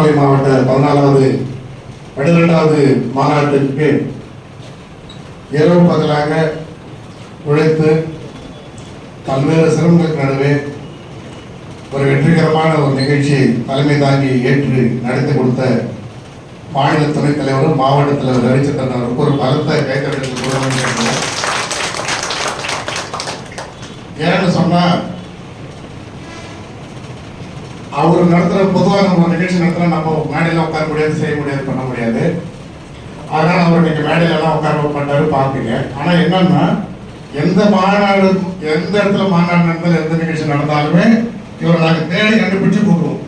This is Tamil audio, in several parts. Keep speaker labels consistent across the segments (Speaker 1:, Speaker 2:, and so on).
Speaker 1: திருவண்ணாமலை மாவட்ட 14வது 12வது மாநாட்டிற்கு இரவு பகலாக உழைத்து பல்வேறு சிரமங்களுக்கு நடுவே ஒரு வெற்றிகரமான ஒரு நிகழ்ச்சியை தலைமை தாங்கி ஏற்று நடத்தி கொடுத்த மாநில துணைத் தலைவரும் மாவட்ட தலைவர் ரவிச்சந்திரன் அவருக்கு ஒரு பலத்த கைத்தறி. ஏன்னு சொன்னா அவர் நடத்துற பொதுவாக நம்ம நிகழ்ச்சி நடத்துற நம்ம மேடையில உட்கார முடியாது, செய்ய முடியாது, பண்ண முடியாது. அதனால அவர் நீங்க மேடையில எல்லாம் உட்கார மாட்டாரு பார்ப்பீங்க. ஆனா என்னன்னா எந்த மாநாடு, எந்த இடத்துல மாநாடு நடந்தாலும், எந்த நிகழ்ச்சி நடந்தாலுமே இவரை நாங்கள் தேடி கண்டுபிடிச்சு கூப்பிடுவோம்.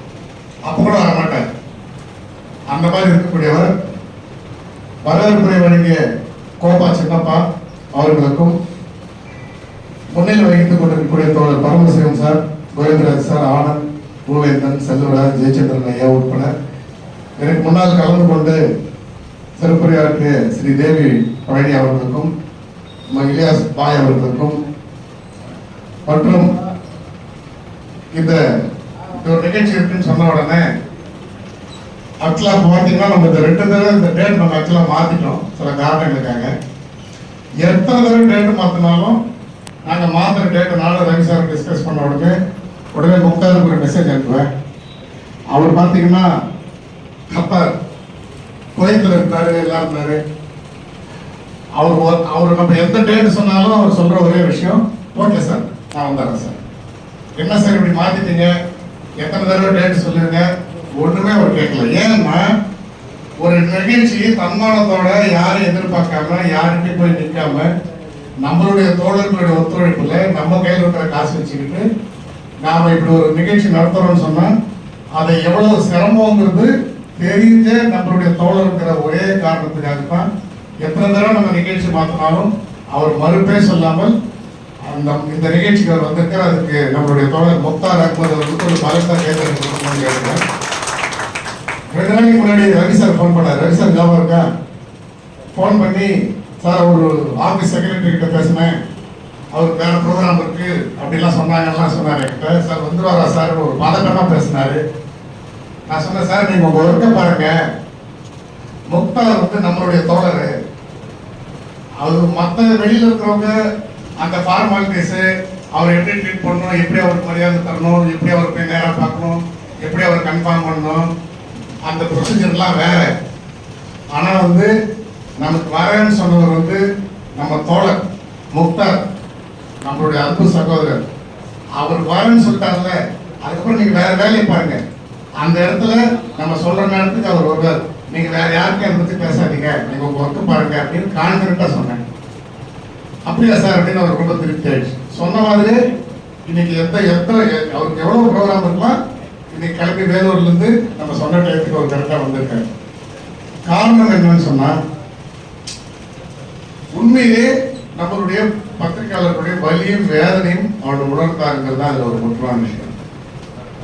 Speaker 1: அப்ப கூட வர மாட்டார். அந்த மாதிரி இருக்கக்கூடியவர். வரவேற்புரை வழங்கிய கோபா சின்னப்பா அவர்களுக்கும், முன்னிலை வகித்துக் கொண்டிருக்கக்கூடிய தோழர் பரமசிவம் சார், கோவிந்தராஜ் சார், ஆனந்த், பூவேந்தன், செல்வராஜ், ஜெயச்சந்திரன் ஐயா உட்பட எனக்கு முன்னால் கலந்து கொண்டு சிறப்புரையாற்றிய ஸ்ரீ தேவி பழனி அவர்களுக்கும், இலியாஸ் பாய் அவர்களுக்கும், மற்றும் இந்த ஒரு நிகழ்ச்சி இருக்குன்னு சொன்ன உடனே ஆக்சுவலா பார்த்தீங்கன்னா நம்ம இந்த 2 தடவை இந்த டேட் நம்ம ஆக்சுவலா மாத்திட்டோம் சில காரணங்களுக்காக. எத்தனை தடவை டேட் மாத்தினாலும் நாங்க மாத்திர டேட் நானும் ரவி சார் டிஸ்கஸ் பண்ண உடனே முக்தாருக்கு ஒரு மெசேஜ் அனுப்புவேன். அவர் பார்த்தீங்கன்னா கத்தார் குவைத்தில் இருந்தாரு, எல்லாம் இருந்தாரு. அவர் நம்ம எந்த டேட் சொன்னாலும் அவர் சொல்ற ஒரே விஷயம், ஓகே சார் நான் வந்துடுறேன் சார். என்ன சார் இப்படி மாத்திட்டீங்க, எத்தனை தடவை டேட் சொல்லுங்க, ஒண்ணுமே அவர் கேட்கல. ஏன்னா ஒரு நிகழ்ச்சி தன்மானத்தோட யாரும் எதிர்பார்க்காம யாருமே போய் நிற்காம நம்மளுடைய தோழர்களுடைய ஒத்துழைப்புல நம்ம கையில் இருக்கிற காசு வச்சுக்கிட்டு நாம இப்படி ஒரு நிகழ்ச்சி நடத்துறோம்னு சொன்னா அதை எவ்வளவு சிரமங்கிறது தெரிஞ்ச நம்மளுடைய தோழருங்கிற ஒரே காரணத்துக்காகத்தான் எத்தனை தடவை நம்ம நிகழ்ச்சி மாத்தினாலும் அவர் மறுப்பே சொல்லாமல் இந்த நிகழ்ச்சிக்கு அவர் வந்திருக்கிற. அதுக்கு நம்மளுடைய தோழர் முக்தார் அகமது அவர்களுக்கு ஒரு பலத்த கேட்கிறேன். 2 நாளைக்கு முன்னாடி ரவி சார் ஃபோன் பண்ணார். ரவி சார் ஞாபகம் இருக்கா? ஃபோன் பண்ணி சார் ஒரு ஆஃபீஸ் செக்ரட்டரி கிட்ட பேசினேன், அவருக்கு வேற ப்ரோக்ராம் இருக்கு அப்படிலாம் சொன்னார் என்கிட்ட. சார் வந்துருவாரா சார் ஒரு பதட்டமா பேசினாரு. நான் சொன்னேன் சார் நீங்க உங்க ஒர்க்க பாருங்க, முக்தார் வந்து நம்மளுடைய தோழர். அவர் மற்ற வெளியில இருக்கிறவங்க அந்த ஃபார்மாலிட்டிஸ், அவர் எப்படி ட்ரீட் பண்ணணும், எப்படி அவருக்கு மரியாதை தரணும், எப்படி அவருக்கு போய் நேராக பார்க்கணும், எப்படி அவர் கன்ஃபார்ம் பண்ணணும், அந்த ப்ரொசீஜர்லாம் வேற. ஆனா வந்து நமக்கு வரேன்னு சொன்னவர் வந்து நம்ம தோழர் முக்தார், நம்மளுடைய அன்பு சகோதரர். அவர் வரேன்னு சொல்லிட்டார்ல, அதுக்கப்புறம் நீங்க வேற வேலையை பாருங்க. அந்த இடத்துல நம்ம சொல்ற நேரத்துக்கு அவர் வருவார். நீங்க வேற யாருக்கும் அதை பத்தி பேசாதீங்க, நீங்க உங்க ஒர்க்கு பாருங்க அப்படின்னு கான்ஃபிடண்டா சொன்னேன். அப்படியா சார் அப்படின்னு அவர் ரொம்ப திருப்தி ஆயிடுச்சு. சொன்ன மாதிரி இன்னைக்கு அவருக்கு எவ்வளவு ப்ரோக்ராம் இருக்கலாம், இன்னைக்கு கிளம்பி வேலூர்ல இருந்து நம்ம சொன்ன டயத்துக்கு ஒரு கரெக்டா வந்திருக்காரு. காரணம் என்னன்னு சொன்னா உண்மையிலே நம்மளுடைய பத்திரிகையாளர்களுடைய வலியும் வேதனையும் அவருடைய உணர்ந்தாருங்கிறது தான் அதுல ஒரு முக்கியமான விஷயம்.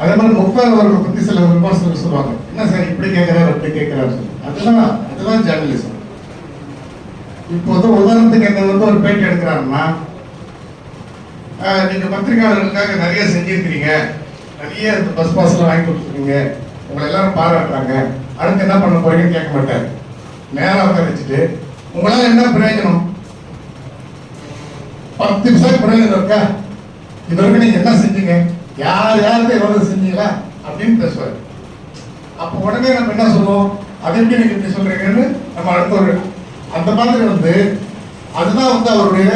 Speaker 1: அதே மாதிரி முக்தார் அவர்களை பத்தி சில விமர்சனங்கள் சொல்லுவாங்க, என்ன சார் இப்படி கேட்கிறாரு அப்படி கேட்கிறாரு. அதெல்லாம் ஜேர்னலிசம். இப்போ உதாரணத்துக்கு என்ன வந்து ஒரு பேட்டி எடுக்கிறாருன்னா, நீங்க பத்திரிகையாளர்களுக்காக நிறைய செஞ்சிருக்கிறீங்க, நிறைய பஸ் பாஸ் எல்லாம் வாங்கி கொடுத்துருக்கீங்க, உங்களை எல்லாரும் பாராட்டுறாங்க, அடுத்து என்ன பண்ண போறீங்கன்னு கேட்க மாட்டாரு. நேரம் உட்கார வச்சுட்டு உங்களால என்ன பிரயோஜனம், 10 நிமிஷம் பிரயோஜனம் இருக்கா, இது வரைக்கும் நீங்க என்ன செஞ்சீங்க, யாருக்கு எவ்வளவு செஞ்சீங்களா அப்படின்னு பேசுவாரு. அப்ப உடனே நம்ம என்ன சொல்லுவோம், அது எப்படி நீங்க இப்படி சொல்றீங்கன்னு நம்ம அடுத்த ஒரு அந்த மாதிரி வந்து அதுதான் வந்து அவருடைய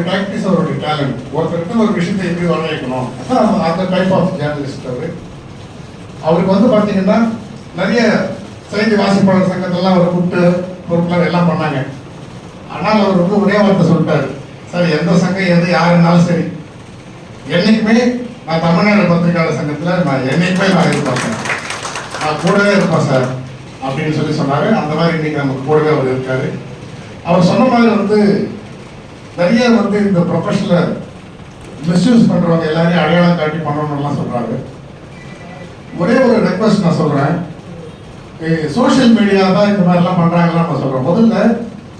Speaker 1: ப்ராக்டிஸ், அவருடைய டேலண்ட். ஒருத்தருக்கு ஒரு விஷயத்தை எப்படி வர வைக்கணும், அந்த டைப் ஆஃப் ஜேர்னலிஸ்ட் அவருக்கு வந்து பாத்தீங்கன்னா நிறைய செய்தி வாசிப்பாளர் சங்கத்தெல்லாம் அவர் கூப்பிட்டு பொறுப்பில் எல்லாம் பண்ணாங்க. ஆனால் அவர் வந்து ஒரே வார்த்தை சொல்லிட்டாரு, சார் எந்த சங்கம் எது யாருன்னாலும் சரி, என்னைக்குமே நான் தமிழ்நாடு பத்திரிகையாளர் சங்கத்தில் நான் என்னைக்குமே நான் எதிர்பார்ப்பேன், நான் கூடவே இருப்பேன் சார் அப்படின்னு சொன்னாரு. அந்த மாதிரி இன்னைக்கு நம்ம கூடவே அவர் இருக்காரு. அவர் சொன்ன மாதிரி வந்து நிறைய வந்து இந்த ப்ரொஃபஷனல மிஸ்யூஸ் பண்றவங்க எல்லாரையும் அடையாளம் காட்டி பண்ணணும்லாம் சொல்றாரு. ஒரே ஒரு ரெக்வஸ்ட் நான் சொல்றேன், சோசியல் மீடியா தான் இந்த மாதிரிலாம் பண்றாங்கன்னு நம்ம சொல்றோம். முதல்ல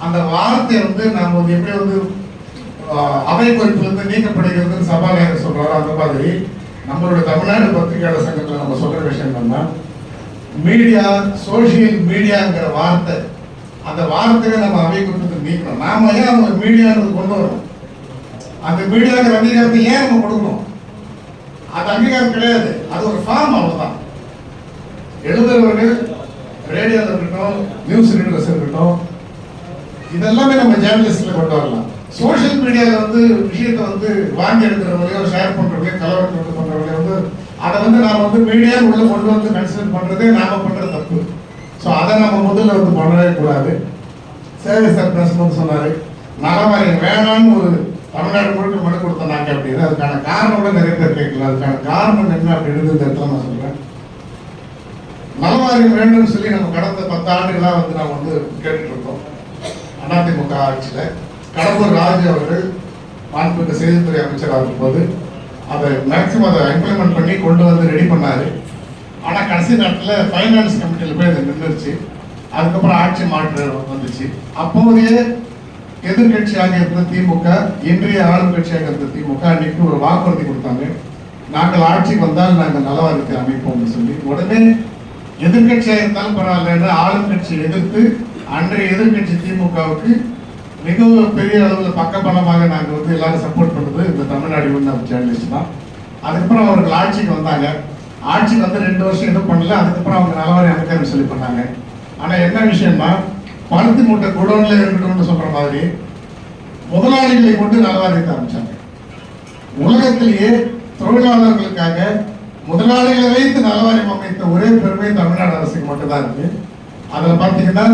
Speaker 1: அந்த வார்த்தை வந்து நம்ம வந்து எப்படி வந்து அவை பொறுப்பிலிருந்து நீக்கப்படுகிறது சபாநாயகர் சொல்றாரு, அந்த மாதிரி நம்மளுடைய தமிழ்நாடு பத்திரிகையாளர் சங்கத்தில் நம்ம சொல்ற விஷயம் என்னன்னா, மீடியா, சோசியல் மீடியாங்கிற வார்த்தை, அந்த வார்த்தையை நம்ம அவை கொடுத்து நீக்கணும். நாம ஏன் அவங்க மீடியான்றது கொண்டு வரணும்? அந்த மீடியாங்கிற அங்கீகாரத்தை ஏன் நம்ம கொடுக்கணும்? அது அங்கீகாரம் கிடையாது, அது ஒரு ஃபார்ம், அவ்வளவுதான். எழுதுறவர்கள் ரேடியோல இருக்கட்டும், நியூஸ் ரீடர்ஸ் இருக்கட்டும், இதெல்லாமே நம்ம ஜேர்னலிஸ்ட்ல கொண்டு வரலாம். சோசியல் மீடியாவில் விஷயத்தை வாங்கி எடுக்கிறவங்களையோ ஷேர் பண்றவங்களையோ கலவரத்தை பண்றவங்களையோ அதை நாம மீடியா உள்ள கொண்டு கன்சிடர் பண்றதே நாம பண்ற தப்பு. ஸோ அதை நம்ம முதல்ல பண்ணவே கூடாது. சேவை சார் பேசணும்னு சொன்னாரு, நலவாரியம் வேணான்னு ஒரு தமிழ்நாடு முழுக்க மனு கொடுத்தாங்க அப்படின்னு. அதுக்கான காரணம் கூட நிறைய பேர் கேட்கல. அதுக்கான காரணம் என்ன அப்படின்னு இந்த இடத்துல நான் சொல்றேன். நலவாரியம் வேண்டும்னு சொல்லி நம்ம கடந்த 10 ஆண்டுகளா நாம் கேட்டுட்டு இருக்கோம். அதிமுக ஆட்சியில கடம்பூர் ராஜு அவர்கள் மாண்புமிகு செய்தித்துறை அமைச்சராக இருக்கும்போது அதை மேக்சிமம் அதை இம்ப்ளிமெண்ட் பண்ணி கொண்டு ரெடி பண்ணாரு. ஆனா கடைசி நேரத்தில் ஃபைனான்ஸ் கமிட்டியில போய் அதை நின்றுச்சு. அதுக்கப்புறம் ஆட்சி மாற்றம் வந்துச்சு. அப்போதைய எதிர்கட்சியாக இருந்த திமுக, இன்றைய ஆளும் கட்சியாக இருந்த திமுக அன்னைக்கு ஒரு வாக்குறுதி கொடுத்தாங்க, நாங்கள் ஆட்சிக்கு வந்தால் நாங்கள் நலவாரியத்தை அமைப்போம்னு சொல்லி. உடனே எதிர்கட்சியாக இருந்தாலும் பரவாயில்ல, ஆளும் கட்சியை எதிர்த்து அன்றைய எதிர்கட்சி திமுகவுக்கு மிகவும் பெரிய அளவில் பக்கபலமாக நாங்கள் எல்லாரும் சப்போர்ட் பண்ணது இந்த தமிழ்நாடு ஜேர்னலிஸ்ட் தான். அதுக்கப்புறம் அவர்கள் ஆட்சிக்கு வந்தாங்க. ஆட்சிக்கு 2 வருஷம் எதுவும் பண்ணல. அதுக்கப்புறம் அவங்க நலவாரி அமைக்க சொல்லி பண்ணாங்க. ஆனா என்ன விஷயம்னா, பருத்தி மூட்டை குடோன்ல இருக்கணும்னு சொல்ற மாதிரி முதலாளிகளை கொண்டு நலவாரியத்தை ஆரம்பிச்சாங்க. உலகத்திலேயே தொழிலாளர்களுக்காக முதலாளிகளை வைத்து நலவாரியம் அமைத்த ஒரே பெருமை தமிழ்நாடு அரசுக்கு மட்டும்தான் இருக்கு. அதுல பாத்தீங்கன்னா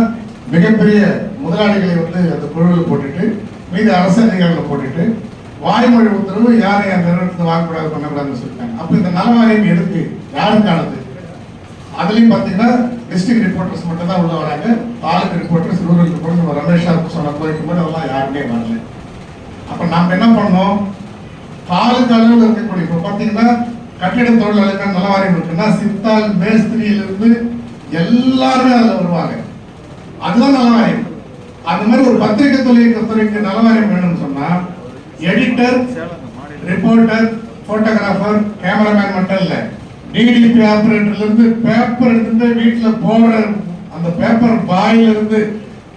Speaker 1: மிகப்பெரிய முதலாளிகளை அந்த குழுவில் போட்டுட்டு மீது அரசு அதிகாரிகளை போட்டுட்டு வாய்மொழி உத்தரவு யாரையும் அந்த நிறுவனத்தை வாங்கக்கூடாது பண்ணக்கூடாதுன்னு சொல்லிட்டாங்க. அப்ப இந்த நலவாரியம் எதுக்கு, யாருக்கானது? அதுலயும் பாத்தீங்கன்னா டிஸ்ட்ரிக்ட் ரிப்போர்ட்டர்ஸ் மட்டும் தான் உள்ள வராங்க. தாலுக்கு ரிப்போர்ட்டர்ஸ், ரூரல் ரிப்போர்ட்டர் ரமேஷா சொன்ன போயிட்டு போது அதெல்லாம் யாருமே வரல. அப்ப நாம என்ன பண்ணோம், தாலுக்கு அளவில் இருக்கக்கூடிய இப்ப பாத்தீங்கன்னா கட்டிட தொழிலாளர்கள் நலவாரியம் இருக்குன்னா சித்தால் மேஸ்திரியிலிருந்து எல்லாருமே அதுல வருவாங்க. அதுதான் நலவாரியம். அது மாதிரி ஒரு பத்திரிகை துறைக்கு நலவாரியம் வேணும்னு சொன்னா எடிட்டர், ரிப்போர்ட்டர், போட்டோகிராஃபர், கேமராமேன் மட்டும் இல்ல, டிடிபி ஆபரேட்டர்ல இருந்து பேப்பர் எடுத்துட்டு வீட்டுல போடுற அந்த பேப்பர் பாயில இருந்து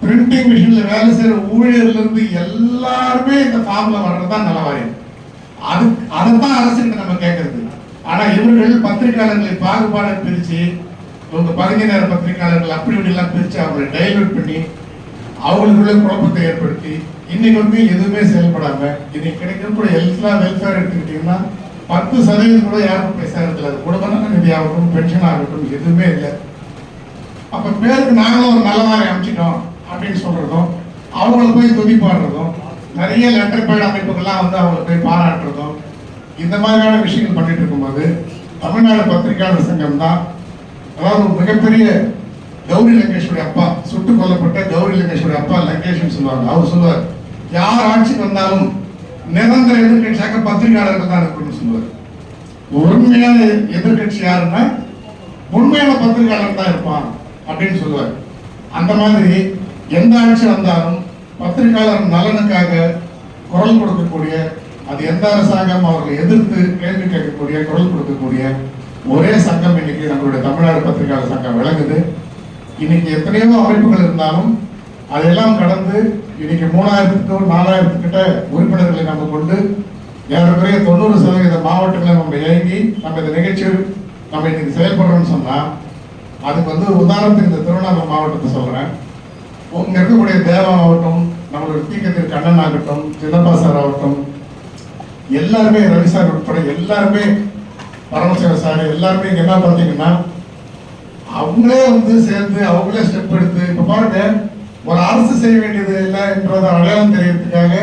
Speaker 1: பிரிண்டிங் மிஷின்ல வேலை செய்யற ஊழியர்ல இருந்து எல்லாருமே இந்த ஃபார்ம்ல வர்றதுதான் நலவாரியம். அதைத்தான் அரசு நம்ம கேட்கறது. ஆனா இவர்கள் பத்திரிகையாளர்களை பாகுபாடு பிரிச்சு, இவங்க பகுதி நேர பத்திரிகையாளர்கள் அப்படி இப்படி எல்லாம் பிரிச்சு அவங்களை டைல்யூட் பண்ணி அவங்களுக்குள்ள குழப்பத்தை ஏற்படுத்தி இன்னைக்கு எதுவுமே செயல்படாம இன்னைக்கு கிடைக்கக்கூடிய எல்லா வெல்ஃபேர் எடுத்துக்கிட்டீங்கன்னா 10% கூட யாருக்கும் போய் சேரத்துல குடும்ப நல நிதி ஆகட்டும், பென்ஷன் ஆகட்டும், எதுவுமே இல்லை. அப்ப பேருக்கு நாங்களும் ஒரு நலவாரியம் அமைச்சிட்டோம் அப்படின்னு சொல்றதும், அவங்களை போய் துதி பாடுறதும், நிறைய லெட்டர் பேட் அமைப்புகள்லாம் அவங்களை போய் பாராட்டுறதும், இந்த மாதிரியான விஷயங்கள் பண்ணிட்டு இருக்கும்போது தமிழ்நாடு பத்திரிகையாளர் சங்கம் தான், அதாவது மிகப்பெரிய கௌரி லங்கேஸ்வரி அப்பா, சுட்டுக் கொல்லப்பட்ட கௌரி லங்கேஸ்வரி அப்பா லங்கேஷ் சொல்லுவாங்க. அவர் சொல்லுவார், யார் ஆட்சிக்கு வந்தாலும் நிரந்தர எதிர்கட்சியாக பத்திரிகையாளர்கள் தான் இருக்கணும்னு சொல்லுவார். உண்மையான எதிர்கட்சி யாருன்னா உண்மையான பத்திரிகையாளர் தான் இருப்பான் அப்படின்னு சொல்லுவார். அந்த மாதிரி எந்த ஆட்சி வந்தாலும் பத்திரிகையாளர் நலனுக்காக குரல் கொடுக்கக்கூடிய, அது எந்த அரசாங்கம் அவர்களை எதிர்த்து கேள்வி கேட்கக்கூடிய, குரல் கொடுக்கக்கூடிய ஒரே சங்கம் இன்னைக்கு நம்மளுடைய தமிழ்நாடு பத்திரிகையாளர் சங்கம் விளங்குது. இன்னைக்கு எத்தனையோ அமைப்புகள் இருந்தாலும் அதெல்லாம் கடந்து இன்னைக்கு 3000-4000 கிட்ட உறுப்பினர்களை நம்ம கொண்டு ஏறக்குறைய 90% மாவட்டங்களை நம்ம இயங்கி நம்ம இந்த நிகழ்ச்சியில் நம்ம இன்னைக்கு செயல்படுறோம்னு சொன்னா, அதுக்கு உதாரணத்துக்கு இந்த திருவண்ணாமலை மாவட்டத்தை சொல்றேன். இங்க இருக்கக்கூடிய தேவா ஆகட்டும், நம்மளுடைய தீக்கத்திற்கு கண்ணன் ஆகட்டும், சின்னப்பா சார் ஆகட்டும், எல்லாருமே ரவி சார் உட்பட எல்லாருமே, பரமசிவ சார் எல்லாருமே இங்க என்ன பார்த்தீங்கன்னா அவங்களே சேர்ந்து அவங்களே ஸ்டெப் எடுத்து, இப்ப பாருங்க, ஒரு அரசு செய்ய வேண்டியது இல்லை என்றதை அடையாளம் தெரியறதுக்காக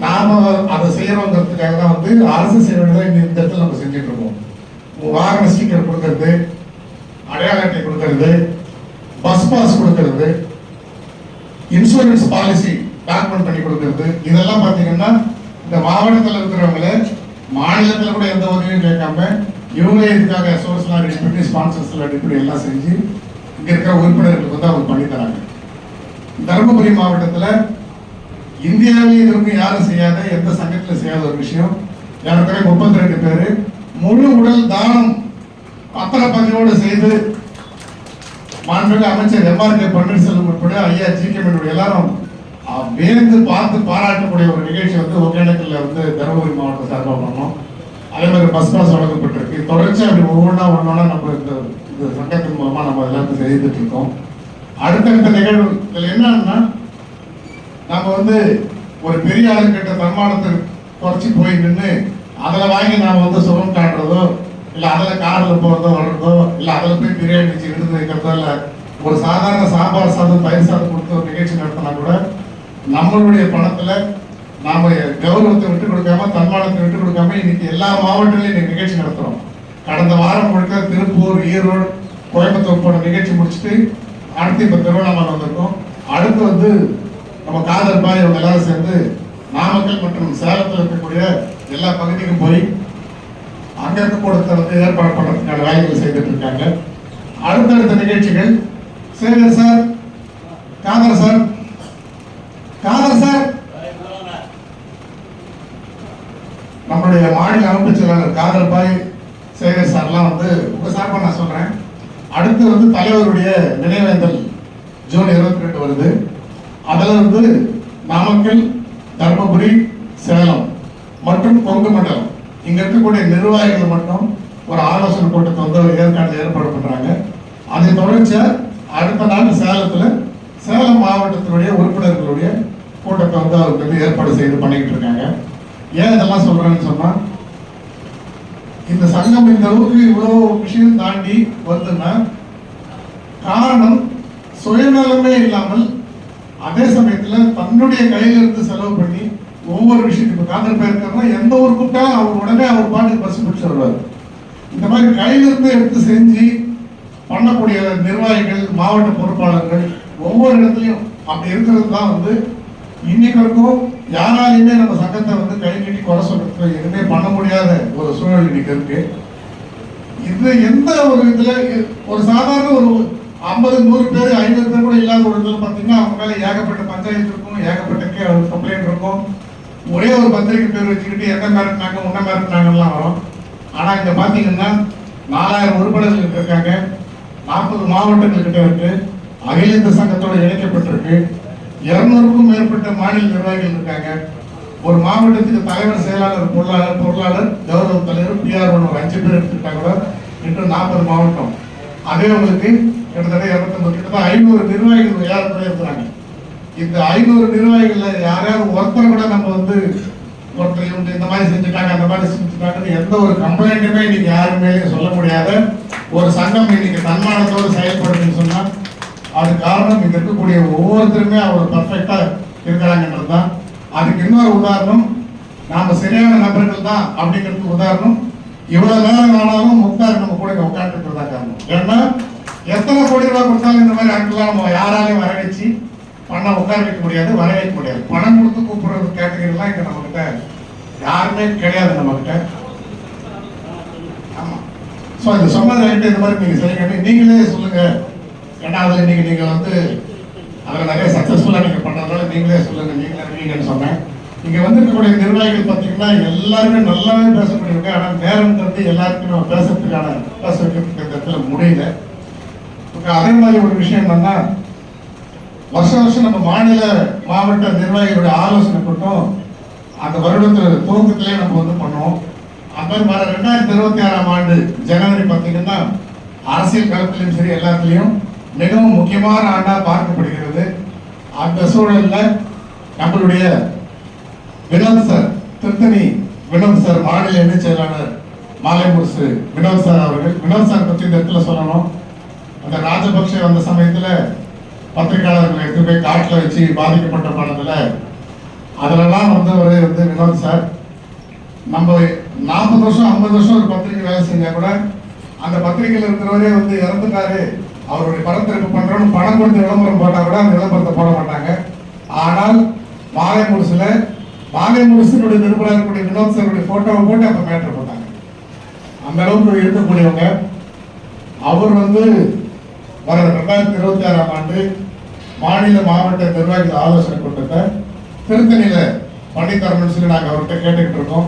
Speaker 1: நாம அதை செய்யறோங்கிறதுக்காக தான் அரசு செய்ய வேண்டியதை இந்த இடத்துல நம்ம செஞ்சுட்டு இருக்கோம். வாகன ஸ்டிக்கர் கொடுக்கறது, அடையாள அட்டை கொடுக்கறது, பஸ் பாஸ் கொடுக்கறது, இன்சூரன்ஸ் பாலிசி டாக்குமெண்ட் பண்ணி கொடுக்கறது, இதெல்லாம் பாத்தீங்கன்னா இந்த மாவட்டத்தில் இருக்கிறவங்கள மாநிலத்தில் கூட எந்த உதவியும் கேட்காம இவங்களே இதுக்காக சோர்ஸ்லாம் ரெடி பண்ணி ஸ்பான்சர்ஸ்லாம் ரெடி பண்ணி எல்லாம் செஞ்சு இங்க இருக்கிற உறுப்பினர்களுக்கு அவங்க பண்ணி தராங்க. தருமபுரி மாவட்டத்தில் இந்தியாவிலே இதுவரைக்கும் யாரும் செய்யாத, எந்த சங்கத்தில் செய்யாத ஒரு விஷயம், ஏறக்குறைய 32 பேர் முழு உடல் தானம் பத்திர பதிவோடு செய்து மாண்புமிகு அமைச்சர் எம்.ஆர்.கே. பன்னீர்செல்வம் உட்பட ஐயா ஜி.கே. மணி எல்லாரும் வேந்து பார்த்து பாராட்டக்கூடிய ஒரு நிகழ்ச்சி வந்து ஒகேனக்கல்ல வந்து தருமபுரி மாவட்ட சார்பாக பண்ணோம். அதே மாதிரி பஸ் பாஸ் வழங்கப்பட்டிருக்கு. தொடர்ச்சி அப்படி ஒவ்வொன்றா நம்ம இந்த சங்கத்தின் மூலமா நம்ம எல்லாத்தையும் செய்துட்டு இருக்கோம். அடுத்தடுத்த நிகழ்வுகள் என்னன்னா, நம்ம வந்து ஒரு பெரிய ஆளுக்கிட்ட தன்மானத்தை குறைச்சி போய் நின்று அதில் வாங்கி நாம் வந்து சுகம் காட்டுறதோ, இல்லை அதில் காரில் போகிறதோ வர்றதோ, இல்லை அதில் போய் பிரியாணி வச்சு விருது வைக்கிறதோ, இல்லை ஒரு சாதாரண சாம்பார் சாதம் தயிர் சாதம் கொடுத்து ஒரு நிகழ்ச்சி நடத்தினா கூட நம்மளுடைய பணத்தில் நாம் கௌரவத்தை விட்டு கொடுக்காம தன்மானத்தை விட்டு கொடுக்காம இன்னைக்கு எல்லா மாவட்டங்களையும் இன்னைக்கு நிகழ்ச்சி நடத்துகிறோம். கடந்த வாரம் முழுக்க திருப்பூர், ஈரோடு, கோயம்புத்தூர் போன நிகழ்ச்சி முடிச்சுட்டு அடுத்து இப்போ திருவண்ணாமலை வந்திருக்கோம். அடுத்து வந்து நம்ம காதல் பாய் இவங்க எல்லாரும் சேர்ந்து நாமக்கல் மற்றும் சேலத்தில் இருக்கக்கூடிய எல்லா பகுதிக்கும் போய் அங்க இருக்கக்கூடத்தை வந்து ஏற்பாடு பண்றதுக்கான வேலைகள் செய்துட்டு இருக்காங்க. அடுத்தடுத்த நிகழ்ச்சிகள் சேகர் சார், காதர் சார், நம்மளுடைய மாநில அமைப்பு செயலாளர் காதர் பாய், சேகர் சார்லாம் வந்து உங்க சார்பா நான் சொல்றேன். அடுத்து வந்து தலைவருடைய நினைவேந்தல் ஜூன் 22 வருது. அதில் வந்து நாமக்கல், தர்மபுரி, சேலம் மற்றும் கொங்கு மண்டலம் இங்க இருக்கக்கூடிய நிர்வாகிகள் மட்டும் ஒரு ஆலோசனை கூட்டத்தை வந்து ஏற்காடு ஏற்பாடு பண்றாங்க. அதை தொடர்ச்சி அடுத்த நாள் சேலம் மாவட்டத்தினுடைய உறுப்பினர்களுடைய கூட்டத்தை வந்து அவருக்கு ஏற்பாடு செய்து பண்ணிக்கிட்டு இருக்காங்க. ஏன் இதெல்லாம் சொல்றேன்னு சொன்னா, இந்த சங்கம் இந்த அளவுக்கு இவ்வளவு விஷயம் தாண்டி வருதுன்னா காரணம் சுயநலமே இல்லாமல் அதே சமயத்துல தன்னுடைய கையில இருந்து செலவு பண்ணி ஒவ்வொரு விஷயத்துக்கு காதல் போயிருக்காருன்னா எந்த ஒரு கூட்டம் அவர் உடனே அவர் பாட்டுக்கு பஸ் பிடிச்சு வருவார். இந்த மாதிரி கையில இருந்து எடுத்து செஞ்சு பண்ணக்கூடிய நிர்வாகிகள், மாவட்ட பொறுப்பாளர்கள் ஒவ்வொரு இடத்துலையும் அப்படி இருக்கிறது தான் வந்து இன்னைக்கு வரைக்கும் யாராலையுமே நம்ம சங்கத்தை வந்து கை நீட்டி குறை சொல்றதுக்கு எதுவுமே பண்ண முடியாத ஒரு சூழல் இன்னைக்கு இருக்கு. இது எந்த ஒரு இதுல ஒரு சாதாரண ஒரு 50-100 பேர் 50 பேர் கூட இல்லாத ஒரு இதில் பார்த்தீங்கன்னா அவங்க மேலே ஏகப்பட்ட பஞ்சாயத்து இருக்கும், ஏகப்பட்ட கம்ப்ளைண்ட் இருக்கும். ஒரே ஒரு பத்திரிகை பேர் வச்சுக்கிட்டு என்ன மிரட்டினாங்க உன்ன மிரட்டினாங்கலாம் வரும். ஆனால் இங்கே பார்த்தீங்கன்னா 4000 உறுப்பினர்கள் இருக்காங்க, 40 மாவட்டங்கள் கிட்ட இருக்கு, அகில இந்திய சங்கத்தோடு இணைக்கப்பட்டிருக்கு, 200க்கும் மேற்பட்ட மாநில நிர்வாகிகள் இருக்காங்க. ஒரு மாவட்டத்துக்கு தலைவர், செயலாளர், பொருளாளர், கௌரவ தலைவர், PR1 ஒரு 5 பேர் எடுத்துக்கிட்டா கூட இன்னும் 40 மாவட்டம். அதே உங்களுக்கு கிட்டத்தட்ட 500 நிர்வாகிகள் யாரும் இருக்கிறாங்க. இந்த 500 நிர்வாகிகள் யாராவது ஒருத்தர் கூட நம்ம வந்து ஒருத்தர் இவங்க இந்த மாதிரி செஞ்சுட்டாங்க அந்த மாதிரி செஞ்சுட்டாங்கன்னு எந்த ஒரு கம்ப்ளைண்ட்டுமே இன்னைக்கு யாருமே சொல்ல முடியாத ஒரு சங்கம் இன்னைக்கு தன்மானத்தோடு செயல்படுதுன்னு சொன்னா அது காரணம் இங்க இருக்கக்கூடிய ஒவ்வொருத்தருமே அவர் பர்ஃபெக்டா இருக்கிறாங்கன்றது தான். அதுக்கு இன்னொரு உதாரணம், நாம சரியான நபர்கள் தான் அப்படிங்கிறதுக்கு உதாரணம், இவ்வளவு நேரம் ஆனாலும் முக்தார் நம்ம கூட உட்காந்து இருக்கிறதா காரணம். ஏன்னா எத்தனை கோடி ரூபாய் கொடுத்தாலும் இந்த மாதிரி ஆட்கள்லாம் நம்ம யாராலையும் வர வச்சு பண்ண உட்கார வைக்க முடியாது, வர வைக்க முடியாது. பணம் கொடுத்து கூப்பிடுறது கேட்டகரிலாம் இங்க நம்ம கிட்ட யாருமே கிடையாது நம்ம கிட்ட. ஆமா, ஸோ இந்த சொன்னதை இந்த மாதிரி நீங்க செய்யுங்க, நீங்களே சொல்லுங்க. ஏன்னா அதில் இன்னைக்கு நீங்க வந்து அதில் நிறைய சக்சஸ்ஃபுல்லாக நீங்க பண்றதுனால நீங்களே சொல்லுங்க, நீங்களே அறிவிங்கன்னு சொன்னேன். இங்க வந்து இருக்கக்கூடிய நிர்வாகிகள் பார்த்தீங்கன்னா எல்லாருமே நல்லாவே பேசக்கூடியவங்க. ஆனால் நேரம்ன்றது எல்லாருக்கும் நம்ம பேச வைக்கிறதுக்கு இந்த இடத்துல முடியல. அதே மாதிரி ஒரு விஷயம் என்னன்னா, வருஷம் நம்ம மாநில மாவட்ட நிர்வாகிகளுடைய ஆலோசனை கூட்டம் அந்த வருடத்துல துவக்கத்திலே நம்ம வந்து பண்ணுவோம். அந்த மாதிரி 2026ஆம் ஆண்டு ஜனவரி பார்த்தீங்கன்னா அரசியல் களத்திலையும் சரி எல்லாத்திலையும் மிகவும் முக்கியமான ஆண்டா பார்க்கப்படுகிறது. அந்த சூழல்ல நம்மளுடைய வினோத் சார், திருத்தணி வினோத் சார், மாநில இணைச் செயலாளர் மாலைமுரசு வினோத் சார் அவர்கள், வினோத் சார் பத்தி இந்த இடத்துல சொல்லணும். அந்த ராஜபக்சே வந்த சமயத்துல பத்திரிகையாளர்களை எடுத்து போய் காட்டில் வச்சு பாதிக்கப்பட்ட பணத்துல அதுலலாம் வந்தவரே வந்து வினோத் சார். நம்ம 40 வருஷம் 50 வருஷம் ஒரு பத்திரிகை வேலை செஞ்சா கூட அந்த பத்திரிகையில் இருக்கிறவரே வந்து இறந்துட்டாரு, அவருடைய படத்திற்கு பண்றோம்னு பணம் கொடுத்து விளம்பரம் போட்டா கூட அந்த விளம்பரத்தை போட மாட்டாங்க. ஆனால் மாலைமுரசனுடைய நிருபராக இருக்கக்கூடிய வினோத் சாருடைய போட்டோவை போட்டு அப்ப மேட்டர் போட்டாங்க. அந்த அளவுக்கு இருக்கக்கூடியவங்க. அவர் வந்து வர 2026ஆம் ஆண்டு மாநில மாவட்ட நிர்வாகிகள் ஆலோசனை கூட்டத்தை திருத்தணியில பண்ணித்தரணும்னு சொல்லி நாங்கள் அவர்கிட்ட கேட்டுக்கிட்டு இருக்கோம்.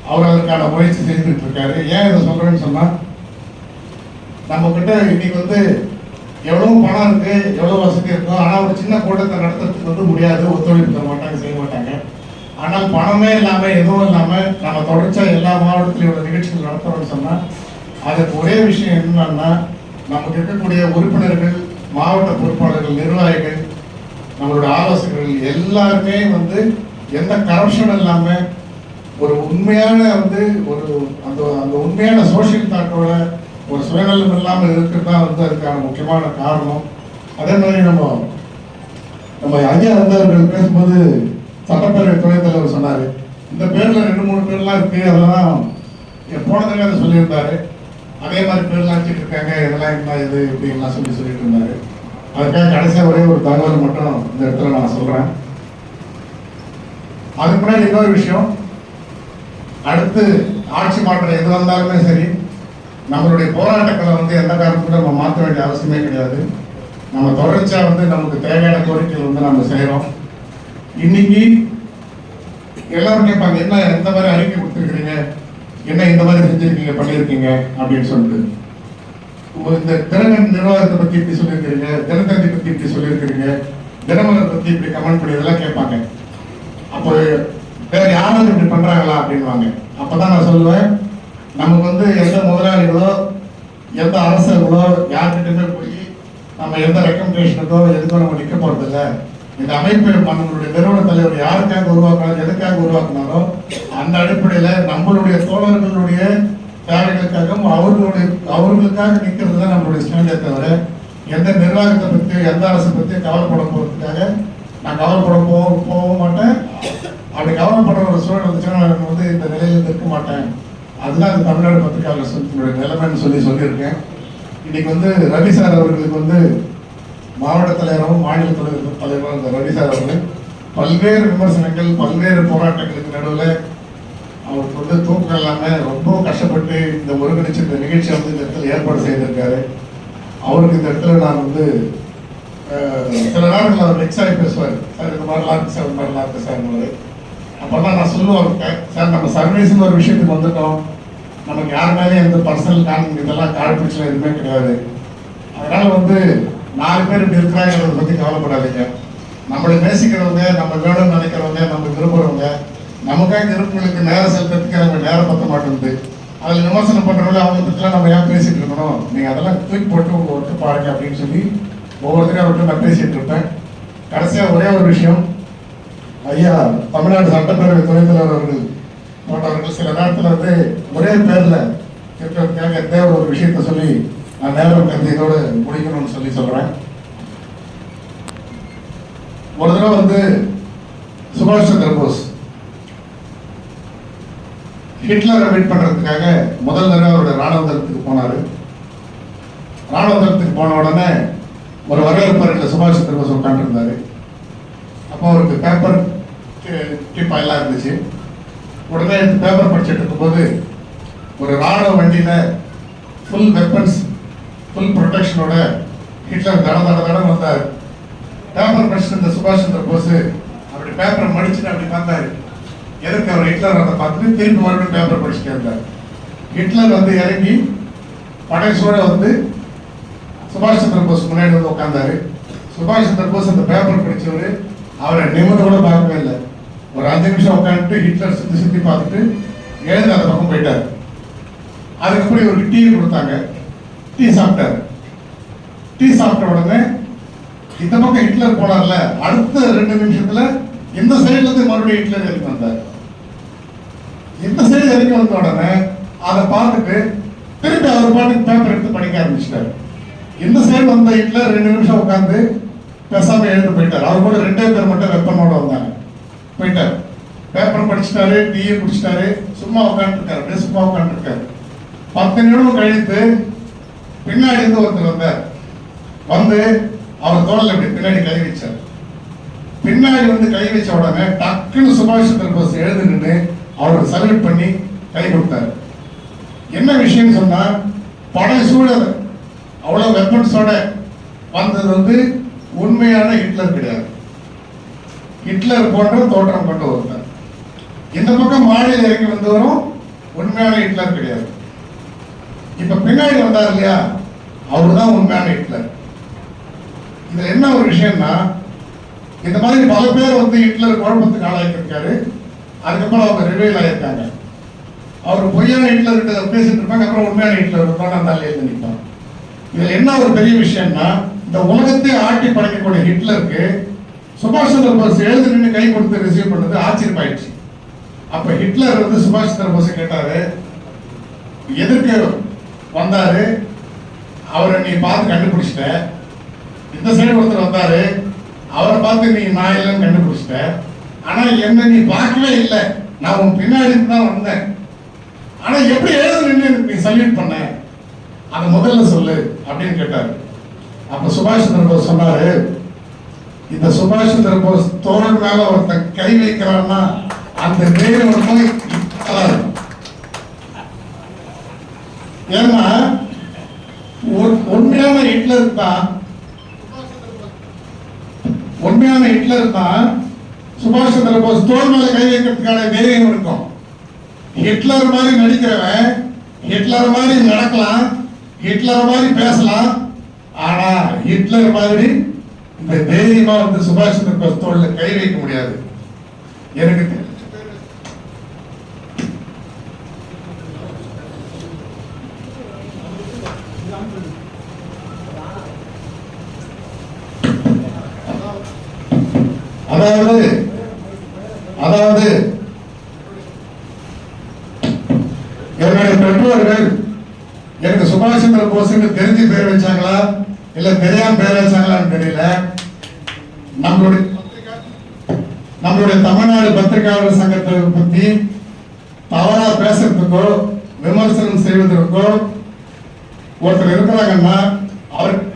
Speaker 1: அவர் அதற்கான முயற்சி செய்துட்டு இருக்காரு. ஏன் இதை சொல்றேன்னு சொன்னா, நம்ம கிட்ட இன்னைக்கு வந்து எவ்வளவு பணம் இருக்கு, எவ்வளவு வசதி இருக்கும், ஆனால் ஒரு சின்ன கூட்டத்தை நடத்துறதுக்கு வந்து முடியாது, ஒத்துழைப்பு தர மாட்டாங்க, செய்ய மாட்டாங்க. ஆனால் பணமே இல்லாமல் எதுவும் இல்லாமல் நம்ம தொடர்ச்சியா எல்லா மாவட்டத்திலையும் உள்ள நிகழ்ச்சிகள் நடத்துறோம்னு சொன்னால் அதுக்கு ஒரே விஷயம் என்னன்னா, நமக்கு இருக்கக்கூடிய உறுப்பினர்கள், மாவட்ட பொறுப்பாளர்கள், நிர்வாகிகள், நம்மளுடைய ஆலோசகர்கள் எல்லாருமே வந்து எந்த கரப்ஷன் இல்லாமல் ஒரு உண்மையான வந்து ஒரு அந்த அந்த உண்மையான சோசியல் தாட்டோட ஒரு சுயநலம் இல்லாமல் இருக்கிறது தான் வந்து அதுக்கான முக்கியமான காரணம். அதே மாதிரி நம்ம ஐயா வந்தவர்கள் பேசும்போது சட்டப்பேரவை துணைத் தலைவர் சொன்னார், இந்த பேரில் 2-3 பேர்லாம் இருக்கு, அதெல்லாம் போன தடவை அதை சொல்லியிருந்தாரு, அதே மாதிரி பேர்லாம் வச்சுட்டு இருக்காங்க, இதெல்லாம் என்ன இது இப்படின்லாம் சொல்லிட்டு இருந்தாரு. அதுக்காக கடைசியாக ஒரே ஒரு தகவல் மட்டும் இந்த இடத்துல நான் சொல்றேன். அதுக்கு முன்னாடி இன்னொரு விஷயம், அடுத்து ஆட்சி மாற்றம் எது வந்தாலுமே சரி, நம்மளுடைய போராட்டங்களை வந்து எந்த காரணத்துக்கும் நம்ம மாற்ற வேண்டிய அவசியமே கிடையாது. நம்ம தொடர்ச்சியா வந்து நமக்கு தேவையான கோரிக்கைகள் வந்து நம்ம செய்யறோம். இன்னைக்கு எல்லாரும் கேட்பாங்க, என்ன எந்த மாதிரி அறிக்கை கொடுத்துருக்கீங்க, என்ன இந்த மாதிரி செஞ்சிருக்கீங்க, பண்ணியிருக்கீங்க அப்படின்னு சொல்லிட்டு. இந்த தினகரன் நிர்வாகத்தை பத்தி இப்படி சொல்லியிருக்கிறீங்க, தினத்தந்தி பத்தி இப்படி சொல்லியிருக்கிறீங்க, தினமலர் பத்தி இப்படி கமெண்ட் பண்ணி இதெல்லாம் கேட்பாங்க. அப்போ வேற யாரும் இப்படி பண்றாங்களா அப்படின்வாங்க. அப்பதான் நான் சொல்லுவேன், நமக்கு வந்து எந்த முதலாளிகளோ எந்த அரசர்களோ யார்கிட்டயுமே போய் நம்ம எந்த ரெக்கமெண்டேஷனுக்கோ எதுக்கோ நம்ம நிற்க போறது இல்லை. இந்த அமைப்பு நம்மளுடைய நிறுவன தலைவர் யாருக்காக உருவாக்கினாலும் எதுக்காக உருவாக்கினாரோ அந்த அடிப்படையில நம்மளுடைய தோழர்களுடைய தேவைகளுக்காகவும் அவர்களுக்காக நிற்கிறது தான் நம்மளுடைய ஸ்டாண்டே தவிர எந்த நிர்வாகத்தை பற்றி எந்த அரசை பற்றி கவலைப்பட போறதுக்காக நான் கவலைப்பட போகவும் மாட்டேன். அப்படி கவலைப்படுற ஒரு சூழல் வந்துச்சுன்னா நான் வந்து இந்த நிலையில் இருக்க மாட்டேன். அதுதான் இந்த தமிழ்நாடு பத்திரிகையாளர் சங்கத்தினுடைய நிலைமைன்னு சொல்லியிருக்கேன். இன்னைக்கு வந்து ரவி சார் அவர்களுக்கு வந்து மாவட்ட தலைவரும் மாநில தலைவரும் இந்த ரவி சார் அவர்கள் பல்வேறு விமர்சனங்கள், பல்வேறு போராட்டங்களுக்கு நடுவில் அவருக்கு வந்து தூக்கம் இல்லாமல் ரொம்ப கஷ்டப்பட்டு இந்த ஒருங்கிணைச்சு இந்த நிகழ்ச்சியை வந்து இந்த இடத்துல ஏற்பாடு செய்திருக்காரு. அவருக்கு இந்த இடத்துல நான் வந்து சில நாட்கள் அவர் நெக்ஸ்ட் ஆகி பேசுவார், சார் இந்த மாதிரிலாம் இருக்கு சார், இந்த மாதிரிலாம் இருக்கு சார். அப்போதான் நான் சொல்லுவேன், சார் நம்ம சர்வீஸ்னு ஒரு விஷயத்துக்கு வந்துட்டோம், நமக்கு யார் மேலேயும் எந்த பர்சனல் இதெல்லாம் காழ்ப்பிடிச்சலாம் எதுவுமே கிடையாது. அதனால வந்து 4 பேர் இப்படி இருக்கிறாங்கிறத பற்றி கவலைப்படாதீங்க. நம்மளை நேசிக்கிறவங்க, நம்ம வேணும்னு நினைக்கிறவங்க, நம்ம விரும்புகிறவங்க, நமக்காக இருப்புகளுக்கு நேரம் செலுத்துறதுக்கு நம்ம நேரம் பற்ற மாட்டேங்குது. அதில் விமர்சனம் பண்ணுறவங்கள அவங்க பற்றிலாம் நம்ம ஏன் பேசிட்டு இருக்கணும், நீங்கள் அதெல்லாம் தூக்கி போட்டு உங்கள் ஒர்க்கு பாருங்க அப்படின்னு சொல்லி ஒவ்வொருத்தரையும் அவர்கிட்ட நான் பேசிட்டு இருப்பேன். கடைசியாக ஒரே ஒரு விஷயம், ஐயா தமிழ்நாடு சட்டப்பேரவை துணைத் தலைவர் அவர்கள் போன்றவர்கள் சில நேரத்தில் வந்து ஒரே பேரில் இருக்கிறதுக்காக தேவை ஒரு விஷயத்த சொல்லி நான் நேரம் கருதி இதோடு முடிக்கணும்னு சொல்கிறேன். ஒரு தடவை வந்து சுபாஷ் சந்திர போஸ் ஹிட்லரை மீட் பண்றதுக்காக முதல் தடவை அவருடைய ராணுவ தளத்துக்கு போனாரு. ராணுவ தளத்துக்கு போன உடனே ஒரு வரவேற்பறையில் சுபாஷ் சந்திர போஸ் உட்காந்துருந்தாரு. அப்போ அவருக்கு பேப்பர் கிளிப்பா எல்லாம் இருந்துச்சு. உடனே பேப்பர் படிச்சுட்டு இருக்கும்போது ஒரு ராணுவ வண்டியில ஃபுல் வெப்பன்ஸ், ஃபுல் ப்ரொடெக்ஷனோட ஹிட்லர் தட வந்தார். பேப்பர் படிச்சுட்டு இருந்த சுபாஷ் சந்திர போஸ் அப்படி பேப்பரை மடிச்சுட்டு அப்படி வந்தாரு. எதுக்கு அவர் ஹிட்லர் அதை பார்த்துட்டு திருப்பி மறுபடியும் பேப்பர் படிச்சுட்டே இருந்தார். ஹிட்லர் வந்து இறங்கி படைசூழ வந்து சுபாஷ் சந்திர போஸ் முன்னாடி வந்து உட்கார்ந்தாரு. சுபாஷ் சந்திர போஸ் அந்த பேப்பர் படிச்சவர் அவரை நிமிர்ந்து கூட பார்க்கவே இல்லை. ஒரு 5 நிமிஷம் உட்காந்துட்டு ஹிட்லர் சுத்தி பார்த்துட்டு எழுந்து அந்த பக்கம் போயிட்டார். அதுக்கப்புறம் ஒரு டீ கொடுத்தாங்க, டீ சாப்பிட்டாரு. டீ சாப்பிட்ட உடனே இந்த பக்கம் ஹிட்லர் போனார்ல, அடுத்த 2 நிமிஷத்துல இந்த சைடுல இருந்து மறுபடியும் ஹிட்லர் இறங்கி வந்தார். இந்த சைடு இறங்கி வந்த உடனே அதை பார்த்துட்டு திருப்பி அவர் பாட்டுக்கு பேப்பர் எடுத்து படிக்க ஆரம்பிச்சிட்டாரு. இந்த சைடு வந்த ஹிட்லர் 2 நிமிஷம் உட்காந்து பேசாம எழுந்து போயிட்டார். அவர் கூட 2 பேர் மட்டும் வெப்பனோட வந்தாங்க, போயிட்டார். பேப்பர் படிச்சுட்டாரு, டீயை குடிச்சிட்டாரு, சும்மா உட்காந்துருக்காரு. அப்படியே சும்மா உட்காந்துருக்காரு. 10 நிமிடம் கழித்து பின்னாடி இருந்து ஒருத்தர் வந்தார். வந்து அவர் தோழல் அப்படி பின்னாடி கை வச்சார். பின்னாடி வந்து கை வச்ச உடனே டக்குன்னு சுபாஷ் சந்திர போஸ் எழுந்து நின்று அவருக்கு சல்யூட் பண்ணி கை கொடுத்தாரு. என்ன விஷயம் சொன்னா, படை சூழல் அவ்வளவு வெப்பன்ஸோட வந்தது வந்து உண்மையான ஹிட்லர் கிடையாது. ஹிட்லர் போன்ற தோற்றம் கொண்டு ஒருத்தர். இந்த பக்கம் மாடியில் இறங்கி வந்தவரும் உண்மையான ஹிட்லர் கிடையாது. இப்ப பின்னாடி வந்தார் இல்லையா, அவரு தான் உண்மையான ஹிட்லர். இதுல என்ன ஒரு விஷயம்னா, இந்த மாதிரி பல பேர் வந்து ஹிட்லர் குழப்பத்துக்கு ஆளாயிருக்காரு. அதுக்கப்புறம் அவங்க ரிவைல் ஆயிருக்காங்க. அவர் பொய்யான ஹிட்லர் கிட்ட பேசிட்டு இருப்பாங்க, அப்புறம் உண்மையான ஹிட்லர் தாலி எழுதி நிற்பான். இதுல என்ன ஒரு பெரிய விஷயம்னா, இந்த உலகத்தை ஆட்டி படைக்கக்கூடிய ஹிட்லருக்கு சுபாஷ் சந்திர போஸ் எழுதி நின்று கை கொடுத்து ரிசீவ் பண்ணது ஆச்சரியமாயிடுச்சு. அப்ப ஹிட்லர் வந்து சுபாஷ் சந்திர போஸ் கேட்டாரு, எதற்கு வந்தாரு, அவரை நீ பார்த்து கண்டுபிடிச்சிட்ட. இந்த சைடு ஒருத்தர் வந்தாரு, அவரை பார்த்து நீ நான் இல்லைன்னு கண்டுபிடிச்சிட்ட. ஆனா என்ன நீ பார்க்கவே இல்லை, நான் உன் பின்னாடி தான் வந்தேன். ஆனா எப்படி எழுத நின்று நீ சல்யூட் பண்ண, அதை முதல்ல சொல்லு அப்படின்னு கேட்டாரு. அப்ப சுபாஷ் சந்திர போஸ் சொன்னாரு, இந்த சுபாஷ் சந்திர போஸ் தோழன் மேல ஒருத்தன் கை வைக்கிறான்னா அந்த நேரம் ஏன்னா உண்மையான ஹிட்லர் தான் சுபாஷ் சந்திர போஸ் தோல் மேல கை வைக்கிறதுக்கான தைரியம் இருக்கும். ஹிட்லர் மாதிரி நடிக்கிறவன் ஹிட்லர் மாதிரி நடக்கலாம், ஹிட்லர் மாதிரி பேசலாம், ஆனா ஹிட்லர் மாதிரி இந்த தைரியமா வந்து சுபாஷ் சந்திர போஸ் தோல்ல கை வைக்க முடியாது. எனக்கு அதாவது என்னுடைய பெற்றோர்கள் எனக்கு சுபாஷ் சந்திர போஸ்ன்னு தெரிஞ்சு பேர் வச்சாங்களா இல்ல தெரியாம பேர் வச்சாங்களான்னு தெரியல. நம்மளுடைய தமிழ்நாடு பத்திரிகையாளர் சங்கத்தை பத்தி தவறா பேசுறதுக்கோ விமர்சனம் செய்வதற்கோ ஒருத்தர் இருக்கிறாங்கன்னா அவருக்கு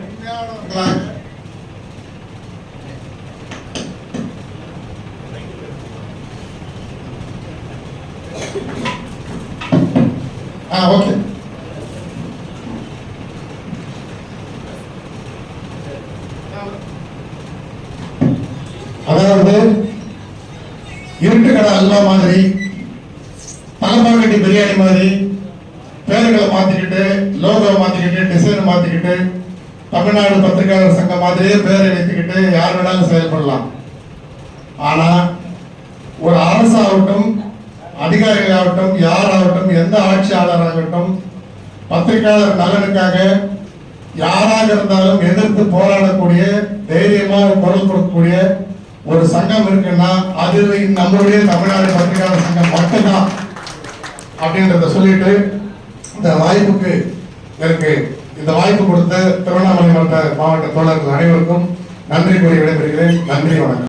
Speaker 1: ஓகே. அதாவது இருட்டுக்கடை அல்வா மாதிரி, தலப்பாக்கட்டி பிரியாணி மாதிரி பேர்களை மாத்திக்கிட்டு, லோகோ மாத்திக்கிட்டு, டிசைன் மாத்திக்கிட்டு, தமிழ்நாடு பத்திரிகையாளர் சங்கம் மாதிரியே பேரை வைத்துக்கிட்டு யார் வேணாலும் செயல்படலாம். ஆனா ஒரு அரசாகட்டும், அதிகாரிகளாகட்டும், யாராகட்டும், எந்த ஆட்சியாளராகட்டும், பத்திரிகையாளர் நலனுக்காக யாராக இருந்தாலும் எதிர்த்து போராடக்கூடிய, தைரியமாக குரல் கொடுக்கக்கூடிய ஒரு சங்கம் இருக்குன்னா அது நம்மளுடைய தமிழ்நாடு பத்திரிகையாளர் சங்கம் மட்டும்தான் அப்படின்றத சொல்லிட்டு இந்த வாய்ப்புக்கு எனக்கு இந்த வாய்ப்பு கொடுத்த திருவண்ணாமலை மாவட்ட தோழர்கள் அனைவருக்கும் நன்றி கூறி விடைபெறுகிறேன். நன்றி, வணக்கம்.